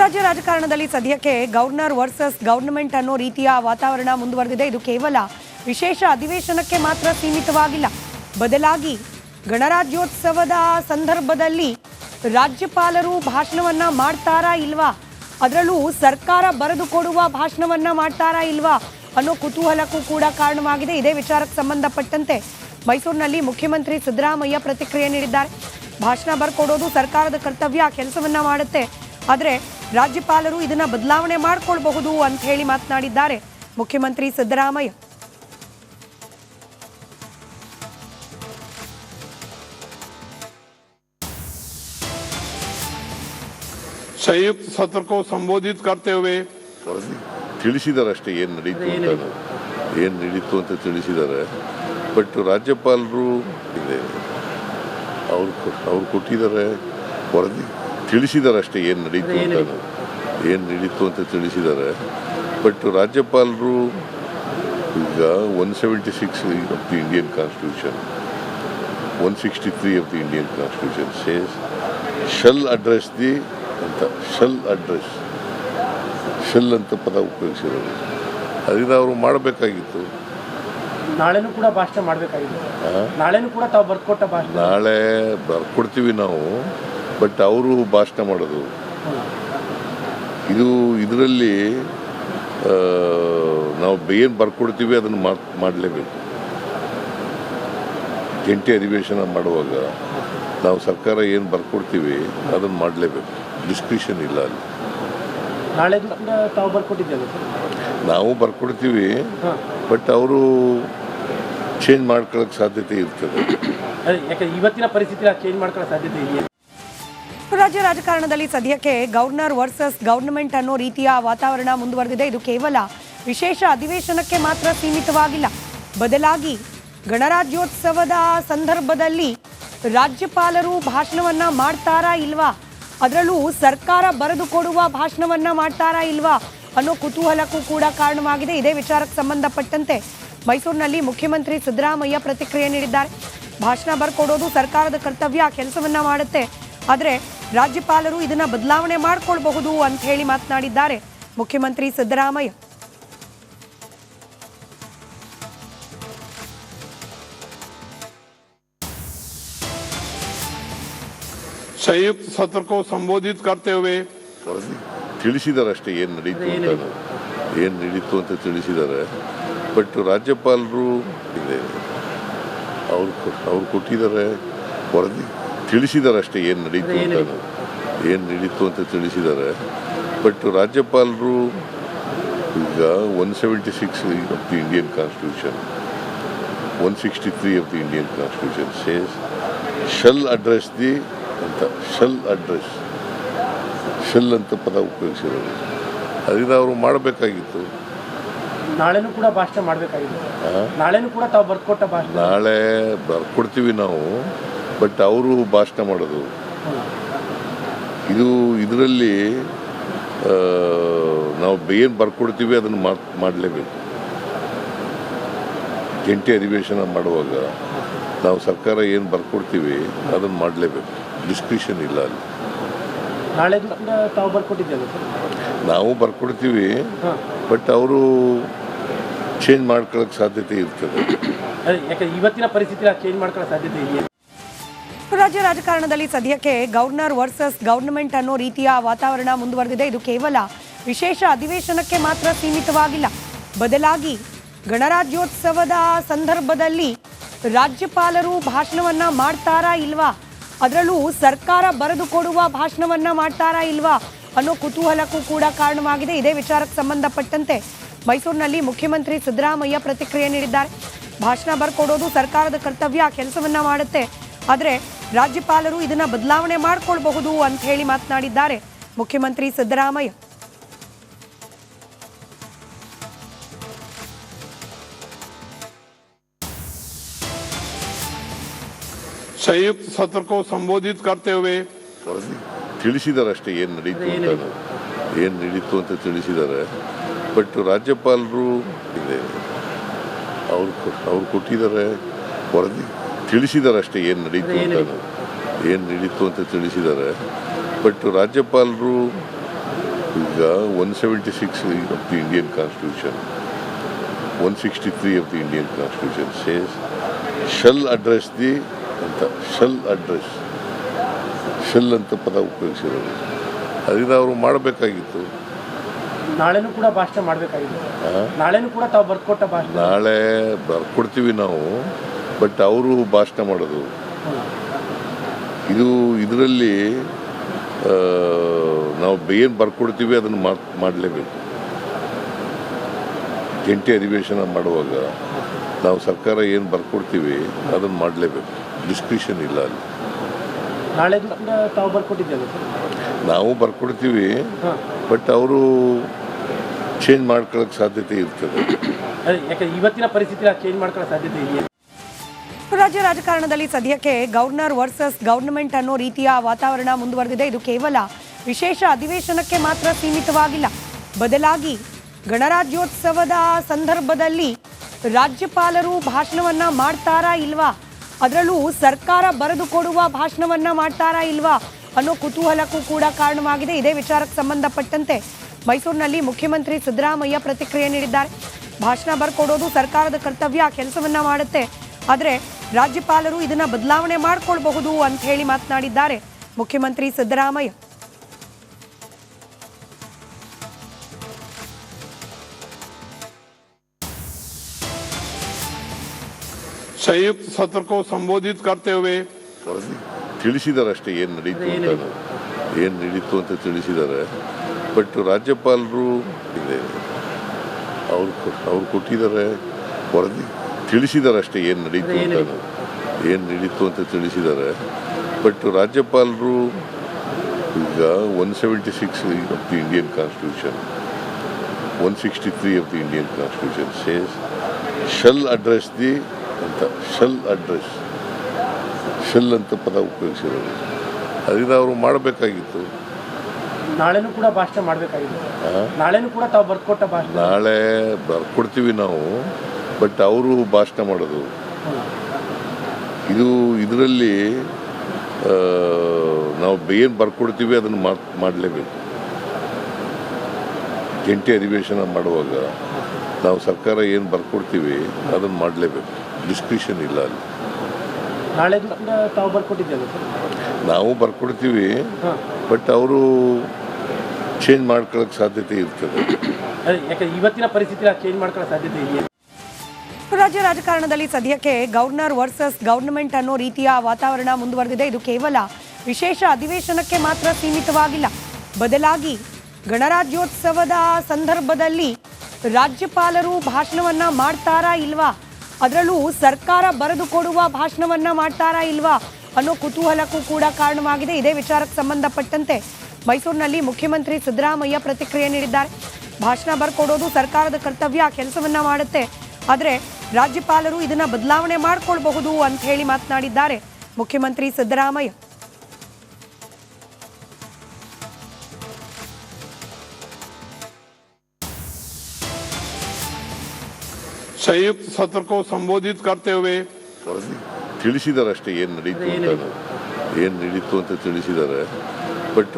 ರಾಜ್ಯ ರಾಜಕಾರಣದಲ್ಲಿ ಸದ್ಯಕ್ಕೆ ಗವರ್ನರ್ ವರ್ಸಸ್ ಗವರ್ನಮೆಂಟ್ ಅನ್ನೋ ರೀತಿಯ ವಾತಾವರಣ ಮುಂದುವರೆದಿದೆ. ಇದು ಕೇವಲ ವಿಶೇಷ ಅಧಿವೇಶನಕ್ಕೆ ಮಾತ್ರ ಸೀಮಿತವಾಗಿಲ್ಲ. ಬದಲಾಗಿ ಗಣರಾಜ್ಯೋತ್ಸವದ ಸಂದರ್ಭದಲ್ಲಿ ರಾಜ್ಯಪಾಲರು ಭಾಷಣವನ್ನ ಮಾಡ್ತಾರಾ ಇಲ್ವಾ, ಅದರಲ್ಲೂ ಸರ್ಕಾರ ಬರೆದುಕೊಡುವ ಭಾಷಣವನ್ನ ಮಾಡ್ತಾರಾ ಇಲ್ವಾ ಅನ್ನೋ ಕುತೂಹಲಕ್ಕೂ ಕೂಡ ಕಾರಣವಾಗಿದೆ. ಇದೇ ವಿಚಾರಕ್ಕೆ ಸಂಬಂಧಪಟ್ಟಂತೆ ಮೈಸೂರಿನಲ್ಲಿ ಮುಖ್ಯಮಂತ್ರಿ ಸಿದ್ದರಾಮಯ್ಯ ಪ್ರತಿಕ್ರಿಯೆ ನೀಡಿದ್ದಾರೆ. ಭಾಷಣ ಬರ್ಕೊಡೋದು ಸರ್ಕಾರದ ಕರ್ತವ್ಯ, ಕೆಲಸವನ್ನ ಮಾಡುತ್ತೆ, ಆದರೆ ರಾಜ್ಯಪಾಲರು ಇದನ್ನ ಬದಲಾವಣೆ ಮಾಡಿಕೊಳ್ಳಬಹುದು ಅಂತ ಹೇಳಿ ಮಾತನಾಡಿದ್ದಾರೆ ಮುಖ್ಯಮಂತ್ರಿ ಸಿದ್ದರಾಮಯ್ಯ. संयुक्त सत्र को संबोधित करते हुए ತಿಳಿಸಿದ್ದಾರೆ ಅಷ್ಟೇ ಏನು ನಡೀತು ಅಂತ ತಿಳಿಸಿದ್ದಾರೆ. ಬಟ್ ರಾಜ್ಯಪಾಲರು ಅವ್ರು ಕೊಟ್ಟಿದ್ದಾರೆ ವರದಿ, ತಿಳಿಸಿದ್ದಾರೆ ಅಷ್ಟೇ ಏನು ನಡೀತು ಅಂತ ತಿಳಿಸಿದ್ದಾರೆ. ಬಟ್ ರಾಜ್ಯಪಾಲರು ಈಗ 176 of the Indian constitution, 163 of the Indian constitution says shall address the ಅಂತ, ಶೆಲ್ ಅಂತ ಪದ ಉಪಯೋಗಿಸಿರೋದು. ಅದರಿಂದ ಅವರು ಮಾಡಬೇಕಾಗಿತ್ತು. ನಾಳೆನೂ ಕೂಡ ಭಾಷಣ ಮಾಡಬೇಕಾಗಿತ್ತು. ನಾಳೆನೂ ಕೂಡ ತಾವು ಬರ್ಕೊಟ್ಟ ಭಾಷಣ ನಾಳೆ ಬರ್ಕೊಡ್ತೀವಿ ನಾವು. ಬಟ್ ಅವರು ಭಾಷಣ ಮಾಡೋದು ಇದರಲ್ಲಿ ನಾವು ಏನು ಬರ್ಕೊಡ್ತೀವಿ ಅದನ್ನು ಮಾಡಲೇಬೇಕು. ಜಂಟಿ ಅಧಿವೇಶನ ಮಾಡುವಾಗ ನಾವು ಸರ್ಕಾರ ಏನು ಬರ್ಕೊಡ್ತೀವಿ ಅದನ್ನು ಮಾಡಲೇಬೇಕು. ಡಿಸ್ಕ್ರಿಷನ್ ಇಲ್ಲ ಅಲ್ಲಿ. ನಾಳೆ ಕೂಡ ತಾವು ಬರ್ಕೊಟ್ಟಿದ್ದೇವೆ ಸರ್. ನಾವು ಬರ್ಕೊಡ್ತೀವಿ, ಬಟ್ ಅವರು ಚೇಂಜ್ ಮಾಡ್ಕೊಳ್ಳೋಕೆ ಸಾಧ್ಯತೆ ಇರ್ತದೆ. ಯಾಕಂದ್ರೆ ಇವತ್ತಿನ ಪರಿಸ್ಥಿತಿ ಚೇಂಜ್ ಮಾಡ್ಕೊಳ್ಳೋ ಸಾಧ್ಯತೆ ಇದೆಯಾ? ರಾಜ್ಯ ರಾಜಕಾರಣದಲ್ಲಿ ಸದ್ಯಕ್ಕೆ ಗವರ್ನರ್ ವರ್ಸಸ್ ಗವರ್ನಮೆಂಟ್ ಅನ್ನೋ ರೀತಿಯ ವಾತಾವರಣ ಮುಂದುವರೆದಿದೆ. ಇದು ಕೇವಲ ವಿಶೇಷ ಅಧಿವೇಶನಕ್ಕೆ ಮಾತ್ರ ಸೀಮಿತವಾಗಿಲ್ಲ. ಬದಲಾಗಿ ಗಣರಾಜ್ಯೋತ್ಸವದ ಸಂದರ್ಭದಲ್ಲಿ ರಾಜ್ಯಪಾಲರು ಭಾಷಣವನ್ನ ಮಾಡ್ತಾರಾ ಇಲ್ವಾ, ಅದರಲ್ಲೂ ಸರ್ಕಾರ ಬರೆದುಕೊಡುವ ಭಾಷಣವನ್ನ ಮಾಡ್ತಾರಾ ಇಲ್ವಾ ಅನ್ನೋ ಕುತೂಹಲಕ್ಕೂ ಕೂಡ ಕಾರಣವಾಗಿದೆ. ಇದೇ ವಿಚಾರಕ್ಕೆ ಸಂಬಂಧಪಟ್ಟಂತೆ ಮೈಸೂರಿನಲ್ಲಿ ಮುಖ್ಯಮಂತ್ರಿ ಸಿದ್ದರಾಮಯ್ಯ ಪ್ರತಿಕ್ರಿಯೆ ನೀಡಿದ್ದಾರೆ. ಭಾಷಣ ಬರ್ಕೊಡೋದು ಸರ್ಕಾರದ ಕರ್ತವ್ಯ, ಕೆಲಸವನ್ನ ಮಾಡುತ್ತೆ, ಆದರೆ ರಾಜ್ಯಪಾಲರು ಇದನ್ನ ಬದಲಾವಣೆ ಮಾಡಿಕೊಳ್ಳಬಹುದು ಅಂತ ಹೇಳಿ ಮಾತನಾಡಿದ್ದಾರೆ ಮುಖ್ಯಮಂತ್ರಿ ಸಿದ್ದರಾಮಯ್ಯ. संयुक्त सत्र को संबोधित करते हुए ತಿಳಿಸಿದ್ದಾರೆ ಅಷ್ಟೇ ಏನು ನಡೀತು ಅಂತ ತಿಳಿಸಿದ್ದಾರೆ. ಬಟ್ ರಾಜ್ಯಪಾಲರು ಅವ್ರು ಕೊಟ್ಟಿದ್ದಾರೆ ವರದಿ, ತಿಳಿಸಿದ್ದಾರೆ ಅಷ್ಟೇ ಏನು ನಡೀತು ಅಂತ ತಿಳಿಸಿದ್ದಾರೆ. ಬಟ್ ರಾಜ್ಯಪಾಲರು ಈಗ 176 of the Indian constitution, 163 of the Indian constitution says shall address the ಅಂತ, ಶೆಲ್ ಅಂತ ಪದ ಉಪಯೋಗಿಸಿರೋದು. ಅದರಿಂದ ಅವರು ಮಾಡಬೇಕಾಗಿತ್ತು. ನಾಳೆನೂ ಕೂಡ ಭಾಷಣ ಮಾಡಬೇಕಾಗಿತ್ತು. ನಾಳೆನೂ ಕೂಡ ತಾವು ಬರ್ಕೊಟ್ಟ ಭಾಷಣ ನಾಳೆ ಬರ್ಕೊಡ್ತೀವಿ ನಾವು, ಬಟ್ ಅವರು ಭಾಷಣ ಮಾಡೋದು ಇದರಲ್ಲಿ ನಾವು ಏನು ಬರ್ಕೊಡ್ತೀವಿ ಅದನ್ನು ಮಾಡಲೇಬೇಕು. ಜಂಟಿ ಅಧಿವೇಶನ ಮಾಡುವಾಗ ನಾವು ಸರ್ಕಾರ ಏನು ಬರ್ಕೊಡ್ತೀವಿ ಅದನ್ನು ಮಾಡಲೇಬೇಕು. ಡಿಸ್ಕ್ರಿಷನ್ ಇಲ್ಲ ಅಲ್ಲಿ. ನಾಳೆ ಕೂಡ ತಾವು ಬರ್ಕೊಟ್ಟಿದ್ದೇವೆ ಸರ್. ನಾವು ಬರ್ಕೊಡ್ತೀವಿ, ಬಟ್ ಅವರು ಚೇಂಜ್ ಮಾಡ್ಕೊಳ್ಳೋಕೆ ಸಾಧ್ಯತೆ ಇರ್ತದೆ. ಯಾಕಂದ್ರೆ ಇವತ್ತಿನ ಪರಿಸ್ಥಿತಿ ಚೇಂಜ್ ಮಾಡ್ಕೊಳ್ಳೋ ಸಾಧ್ಯತೆ ಇದೆಯಾ? ರಾಜ್ಯ ರಾಜಕಾರಣದಲ್ಲಿ ಸದ್ಯಕ್ಕೆ ಗವರ್ನರ್ ವರ್ಸಸ್ ಗವರ್ನಮೆಂಟ್ ಅನ್ನೋ ರೀತಿಯ ವಾತಾವರಣ ಮುಂದುವರೆದಿದೆ. ಇದು ಕೇವಲ ವಿಶೇಷ ಅಧಿವೇಶನಕ್ಕೆ ಮಾತ್ರ ಸೀಮಿತವಾಗಿಲ್ಲ. ಬದಲಾಗಿ ಗಣರಾಜ್ಯೋತ್ಸವದ ಸಂದರ್ಭದಲ್ಲಿ ರಾಜ್ಯಪಾಲರು ಭಾಷಣವನ್ನ ಮಾಡ್ತಾರಾ ಇಲ್ವಾ, ಅದರಲ್ಲೂ ಸರ್ಕಾರ ಬರೆದುಕೊಡುವ ಭಾಷಣವನ್ನ ಮಾಡ್ತಾರಾ ಇಲ್ವಾ ಅನ್ನೋ ಕುತೂಹಲಕ್ಕೂ ಕೂಡ ಕಾರಣವಾಗಿದೆ. ಇದೇ ವಿಚಾರಕ್ಕೆ ಸಂಬಂಧಪಟ್ಟಂತೆ ಮೈಸೂರಿನಲ್ಲಿ ಮುಖ್ಯಮಂತ್ರಿ ಸಿದ್ದರಾಮಯ್ಯ ಪ್ರತಿಕ್ರಿಯೆ ನೀಡಿದ್ದಾರೆ. ಭಾಷಣ ಬರ್ಕೊಡೋದು ಸರ್ಕಾರದ ಕರ್ತವ್ಯ, ಕೆಲಸವನ್ನ ಮಾಡುತ್ತೆ, ಆದರೆ ರಾಜ್ಯಪಾಲರು ಇದನ್ನ ಬದಲಾವಣೆ ಮಾಡಿಕೊಳ್ಳಬಹುದು ಅಂತ ಹೇಳಿ ಮಾತನಾಡಿದ್ದಾರೆ ಮುಖ್ಯಮಂತ್ರಿ ಸಿದ್ದರಾಮಯ್ಯ. संयुक्त सत्र को संबोधित करते हुए ತಿಳಿಸಿದ್ದಾರೆ ಅಷ್ಟೇ ಏನು ನಡೀತು ಅಂತ ತಿಳಿಸಿದ್ದಾರೆ. ಬಟ್ ರಾಜ್ಯಪಾಲರು ಅವ್ರು ಕೊಟ್ಟಿದ್ದಾರೆ ವರದಿ, ತಿಳಿಸಿದ್ದಾರೆ ಅಷ್ಟೇ ಏನು ನಡೀತು ಅಂತ ತಿಳಿಸಿದ್ದಾರೆ. ಬಟ್ ರಾಜ್ಯಪಾಲರು ಈಗ 176 of the Indian Constitution, 163 of the Indian Constitution says shall address the ಅಂತ shall address shall ಅಂತ ಪದ ಉಪಯೋಗಿಸಿರೋದು. ಅದರಿಂದ ಅವರು ಮಾಡಬೇಕಾಗಿತ್ತು. ನಾಳೆನೂ ಕೂಡ ಭಾಷಣ ಮಾಡಬೇಕಾಗಿದೆ. ನಾಳೆನೂ ಕೂಡ ತಾವು ಬರ್ಕೊಟ್ಟ ಭಾಷಣ ನಾಳೆ ಬರ್ಕೊಡ್ತೀವಿ ನಾವು, ಬಟ್ ಅವರು ಭಾಷಣ ಮಾಡೋದು ಇದರಲ್ಲಿ ನಾವು ಏನು ಬರ್ಕೊಡ್ತೀವಿ ಅದನ್ನು ಮಾಡಲೇಬೇಕು. ಜಂಟಿ ಅಧಿವೇಶನ ಮಾಡುವಾಗ ನಾವು ಸರ್ಕಾರ ಏನು ಬರ್ಕೊಡ್ತೀವಿ ಅದನ್ನು ಮಾಡಲೇಬೇಕು. ಡಿಸ್ಕ್ರಿಷನ್ ಇಲ್ಲ ಅಲ್ಲಿ. ನಾಳೆದು ಕೂಡ ತಾವು ಬರ್ಕೊಟ್ಟಿದ್ದೇವೆ ಸರ್. ನಾವು ಬರ್ಕೊಡ್ತೀವಿ, ಬಟ್ ಅವರು ಚೇಂಜ್ ಮಾಡ್ಕೊಳ್ಳೋಕೆ ಸಾಧ್ಯತೆ ಇರ್ತದೆ. ಯಾಕಂದ್ರೆ ಇವತ್ತಿನ ಪರಿಸ್ಥಿತಿ ಚೇಂಜ್ ಮಾಡ್ಕೊಳ್ಳೋ ಸಾಧ್ಯತೆ ಇದೆಯಾ? ರಾಜ್ಯ ರಾಜಕಾರಣದಲ್ಲಿ ಸದ್ಯಕ್ಕೆ ಗವರ್ನರ್ ವರ್ಸಸ್ ಗವರ್ನಮೆಂಟ್ ಅನ್ನೋ ರೀತಿಯ ವಾತಾವರಣ ಮುಂದುವರೆದಿದೆ. ಇದು ಕೇವಲ ವಿಶೇಷ ಅಧಿವೇಶನಕ್ಕೆ ಮಾತ್ರ ಸೀಮಿತವಾಗಿಲ್ಲ. ಬದಲಾಗಿ ಗಣರಾಜ್ಯೋತ್ಸವದ ಸಂದರ್ಭದಲ್ಲಿ ರಾಜ್ಯಪಾಲರು ಭಾಷಣವನ್ನ ಮಾಡ್ತಾರಾ ಇಲ್ವಾ, ಅದರಲ್ಲೂ ಸರ್ಕಾರ ಬರೆದುಕೊಡುವ ಭಾಷಣವನ್ನ ಮಾಡ್ತಾರಾ ಇಲ್ವಾ ಅನ್ನೋ ಕುತೂಹಲಕ್ಕೂ ಕೂಡ ಕಾರಣವಾಗಿದೆ. ಇದೇ ವಿಚಾರಕ್ಕೆ ಸಂಬಂಧಪಟ್ಟಂತೆ ಮೈಸೂರಿನಲ್ಲಿ ಮುಖ್ಯಮಂತ್ರಿ ಸಿದ್ದರಾಮಯ್ಯ ಪ್ರತಿಕ್ರಿಯೆ ನೀಡಿದ್ದಾರೆ. ಭಾಷಣ ಬರ್ಕೊಡೋದು ಸರ್ಕಾರದ ಕರ್ತವ್ಯ, ಕೆಲಸವನ್ನ ಮಾಡುತ್ತೆ, ಆದರೆ ರಾಜ್ಯಪಾಲರು ಇದನ್ನ ಬದಲಾವಣೆ ಮಾಡ್ಕೊಳ್ಬಹುದು ಅಂತ ಹೇಳಿ ಮಾತನಾಡಿದ್ದಾರೆ ಮುಖ್ಯಮಂತ್ರಿ ಸಿದ್ದರಾಮಯ್ಯ. संयुक्त सत्र को संबोधित करते हुए ತಿಳಿಸಿದ್ದಾರೆ ಅಷ್ಟೇ, ಏನು ನಡೀತು ಅಂತ ತಿಳಿಸಿದ್ದಾರೆ. ಬಟ್ ರಾಜ್ಯಪಾಲರು ಇದೆ ಅವ್ರು ಕೊಟ್ಟಿದ್ದಾರೆ ವರದಿ, ತಿಳಿಸಿದ್ದಾರೆ ಅಷ್ಟೇ, ಏನು ನಡೀತು ಅಂತ ತಿಳಿಸಿದ್ದಾರೆ. ಬಟ್ ರಾಜ್ಯಪಾಲರು ಈಗ 176 of the Indian Constitution, 163 of the Indian Constitution says shall address the ಅಂತ ಶೆಲ್ ಅಂತ ಪದ ಉಪಯೋಗಿಸಿರೋದು. ಅದರಿಂದ ಅವರು ಮಾಡಬೇಕಾಗಿತ್ತು. ನಾಳೆನೂ ಕೂಡ ಭಾಷಣ ಮಾಡಬೇಕಾಗಿದೆ. ನಾಳೆನೂ ಕೂಡ ತಾವು ಬರ್ಕೊಟ್ಟ ಭಾಷಣ ನಾಳೆ ಬರ್ಕೊಡ್ತೀವಿ ನಾವು, ಬಟ್ ಅವರು ಭಾಷಣ ಮಾಡೋದು ಇದರಲ್ಲಿ ನಾವು ಏನು ಬರ್ಕೊಡ್ತೀವಿ ಅದನ್ನು ಮಾಡಲೇಬೇಕು. ಜಂಟಿ ಅಧಿವೇಶನ ಮಾಡುವಾಗ ನಾವು ಸರ್ಕಾರ ಏನು ಬರ್ಕೊಡ್ತೀವಿ ಅದನ್ನು ಮಾಡಲೇಬೇಕು. ಡಿಸ್ಕ್ರಿಷನ್ ಇಲ್ಲ ಅಲ್ಲಿ. ನಾಳೆದು ಕೂಡ ತಾವು ಬರ್ಕೊಟ್ಟಿದ್ದೇವೆ ಸರ್. ನಾವು ಬರ್ಕೊಡ್ತೀವಿ, ಬಟ್ ಅವರು ಚೇಂಜ್ ಮಾಡ್ಕೊಳ್ಳೋಕೆ ಸಾಧ್ಯತೆ ಇರ್ತದೆ. ಯಾಕಂದ್ರೆ ಇವತ್ತಿನ ಪರಿಸ್ಥಿತಿ ಚೇಂಜ್ ಮಾಡ್ಕೊಳ್ಳೋ ಸಾಧ್ಯತೆ ಇದೆಯಾ? ರಾಜ್ಯ ರಾಜಕಾರಣದಲ್ಲಿ ಸದ್ಯಕ್ಕೆ ಗವರ್ನರ್ ವರ್ಸಸ್ ಗವರ್ನಮೆಂಟ್ ಅನ್ನೋ ರೀತಿಯ ವಾತಾವರಣ ಮುಂದುವರೆದಿದೆ. ಇದು ಕೇವಲ ವಿಶೇಷ ಅಧಿವೇಶನಕ್ಕೆ ಮಾತ್ರ ಸೀಮಿತವಾಗಿಲ್ಲ. ಬದಲಾಗಿ ಗಣರಾಜ್ಯೋತ್ಸವದ ಸಂದರ್ಭದಲ್ಲಿ ರಾಜ್ಯಪಾಲರು ಭಾಷಣವನ್ನ ಮಾಡ್ತಾರಾ ಇಲ್ವಾ, ಅದರಲ್ಲೂ ಸರ್ಕಾರ ಬರೆದುಕೊಡುವ ಭಾಷಣವನ್ನ ಮಾಡ್ತಾರಾ ಇಲ್ವಾ ಅನ್ನೋ ಕುತೂಹಲಕ್ಕೂ ಕೂಡ ಕಾರಣವಾಗಿದೆ. ಇದೇ ವಿಚಾರಕ್ಕೆ ಸಂಬಂಧಪಟ್ಟಂತೆ ಮೈಸೂರಿನಲ್ಲಿ ಮುಖ್ಯಮಂತ್ರಿ ಸಿದ್ದರಾಮಯ್ಯ ಪ್ರತಿಕ್ರಿಯೆ ನೀಡಿದ್ದಾರೆ. ಭಾಷಣ ಬರ್ಕೊಡೋದು ಸರ್ಕಾರದ ಕರ್ತವ್ಯ, ಕೆಲಸವನ್ನ ಮಾಡುತ್ತೆ, ಆದರೆ ರಾಜ್ಯಪಾಲರು ಇದನ್ನ ಬದಲಾವಣೆ ಮಾಡ್ಕೊಳ್ಬಹುದು ಅಂತ ಹೇಳಿ ಮಾತನಾಡಿದ್ದಾರೆ ಮುಖ್ಯಮಂತ್ರಿ ಸಿದ್ದರಾಮಯ್ಯ. संयुक्त सत्र को संबोधित करते हुए ತಿಳಿಸಿದ್ದಾರೆ ಅಷ್ಟೇ, ಏನು ನಡೀತು ಅಂತ ತಿಳಿಸಿದ್ದಾರೆ. ಬಟ್